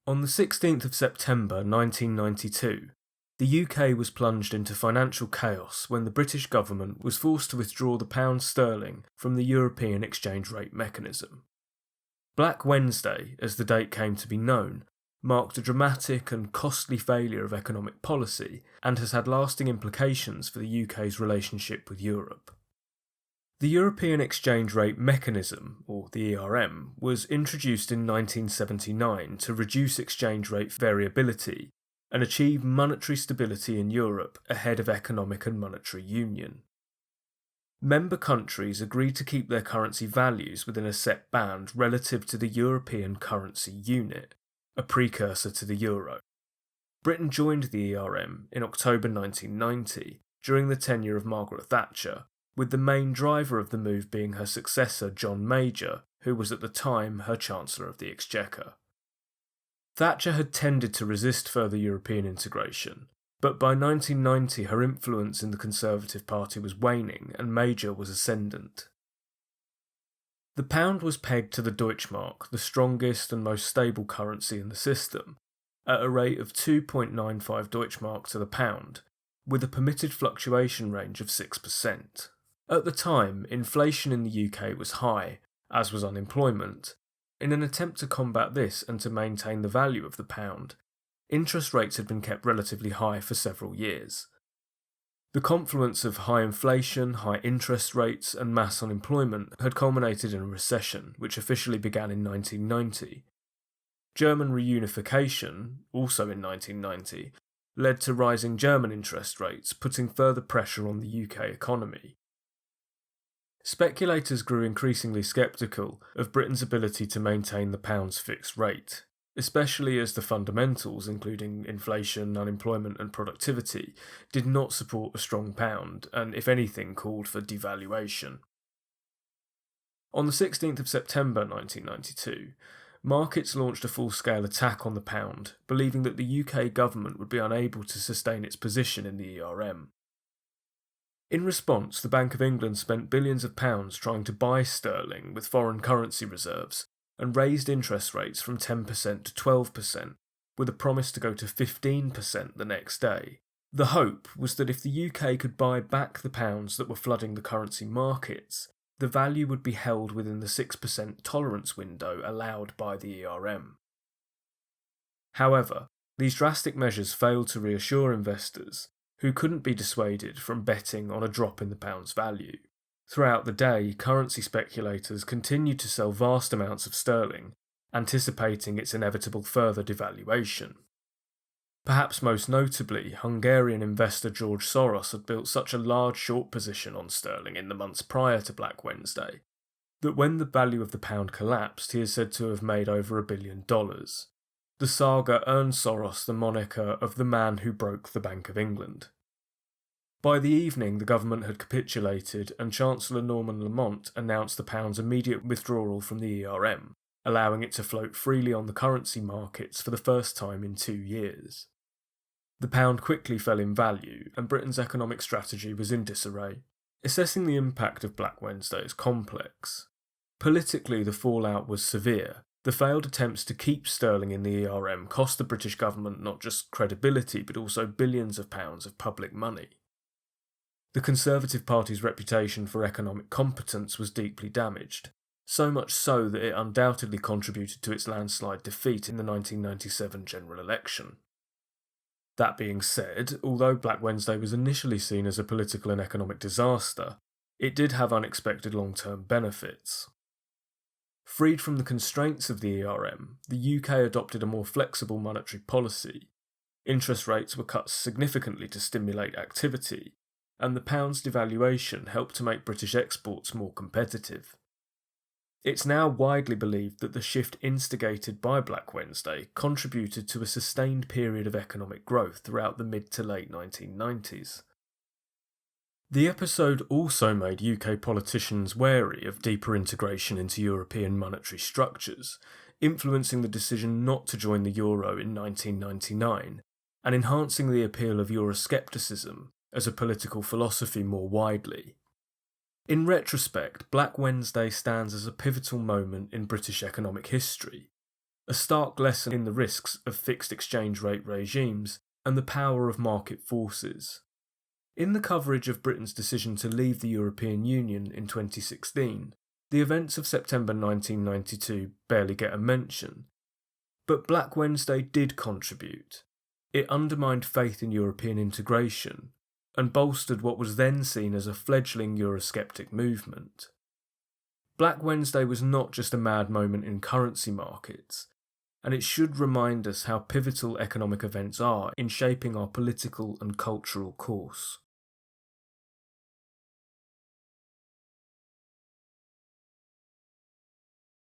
On the 16th of September 1992, the UK was plunged into financial chaos when the British government was forced to withdraw the pound sterling from the European exchange rate mechanism. Black Wednesday, as the date came to be known, marked a dramatic and costly failure of economic policy and has had lasting implications for the UK's relationship with Europe. The European Exchange Rate Mechanism, or the ERM, was introduced in 1979 to reduce exchange rate variability and achieve monetary stability in Europe ahead of economic and monetary union. Member countries agreed to keep their currency values within a set band relative to the European currency unit, a precursor to the euro. Britain joined the ERM in October 1990 during the tenure of Margaret Thatcher, with the main driver of the move being her successor John Major, who was at the time her Chancellor of the Exchequer. Thatcher had tended to resist further European integration, but by 1990 her influence in the Conservative Party was waning and Major was ascendant. The pound was pegged to the Deutschmark, the strongest and most stable currency in the system, at a rate of 2.95 Deutschmark to the pound, with a permitted fluctuation range of 6%. At the time, inflation in the UK was high, as was unemployment. In an attempt to combat this and to maintain the value of the pound, interest rates had been kept relatively high for several years. The confluence of high inflation, high interest rates, and mass unemployment had culminated in a recession, which officially began in 1990. German reunification, also in 1990, led to rising German interest rates, putting further pressure on the UK economy. Speculators grew increasingly sceptical of Britain's ability to maintain the pound's fixed rate, especially as the fundamentals, including inflation, unemployment and productivity, did not support a strong pound and, if anything, called for devaluation. On the 16th of September 1992, markets launched a full-scale attack on the pound, believing that the UK government would be unable to sustain its position in the ERM. In response, the Bank of England spent billions of pounds trying to buy sterling with foreign currency reserves and raised interest rates from 10% to 12%, with a promise to go to 15% the next day. The hope was that if the UK could buy back the pounds that were flooding the currency markets, the value would be held within the 6% tolerance window allowed by the ERM. However, these drastic measures failed to reassure investors, who couldn't be dissuaded from betting on a drop in the pound's value. Throughout the day, currency speculators continued to sell vast amounts of sterling, anticipating its inevitable further devaluation. Perhaps most notably, Hungarian investor George Soros had built such a large short position on sterling in the months prior to Black Wednesday, that when the value of the pound collapsed, he is said to have made over $1 billion. The saga earned Soros the moniker of the man who broke the Bank of England. By the evening, the government had capitulated and Chancellor Norman Lamont announced the pound's immediate withdrawal from the ERM, allowing it to float freely on the currency markets for the first time in 2 years. The pound quickly fell in value and Britain's economic strategy was in disarray. Assessing the impact of Black Wednesday is complex. Politically, the fallout was severe. The failed attempts to keep sterling in the ERM cost the British government not just credibility but also billions of pounds of public money. The Conservative Party's reputation for economic competence was deeply damaged, so much so that it undoubtedly contributed to its landslide defeat in the 1997 general election. That being said, although Black Wednesday was initially seen as a political and economic disaster, it did have unexpected long-term benefits. Freed from the constraints of the ERM, the UK adopted a more flexible monetary policy. Interest rates were cut significantly to stimulate activity, and the pound's devaluation helped to make British exports more competitive. It's now widely believed that the shift instigated by Black Wednesday contributed to a sustained period of economic growth throughout the mid to late 1990s. The episode also made UK politicians wary of deeper integration into European monetary structures, influencing the decision not to join the euro in 1999, and enhancing the appeal of Euroscepticism as a political philosophy more widely. In retrospect, Black Wednesday stands as a pivotal moment in British economic history. a stark lesson in the risks of fixed exchange rate regimes and the power of market forces. In the coverage of Britain's decision to leave the European Union in 2016, the events of September 1992 barely get a mention. But Black Wednesday did contribute. It undermined faith in European integration and bolstered what was then seen as a fledgling Eurosceptic movement. Black Wednesday was not just a mad moment in currency markets, and it should remind us how pivotal economic events are in shaping our political and cultural course.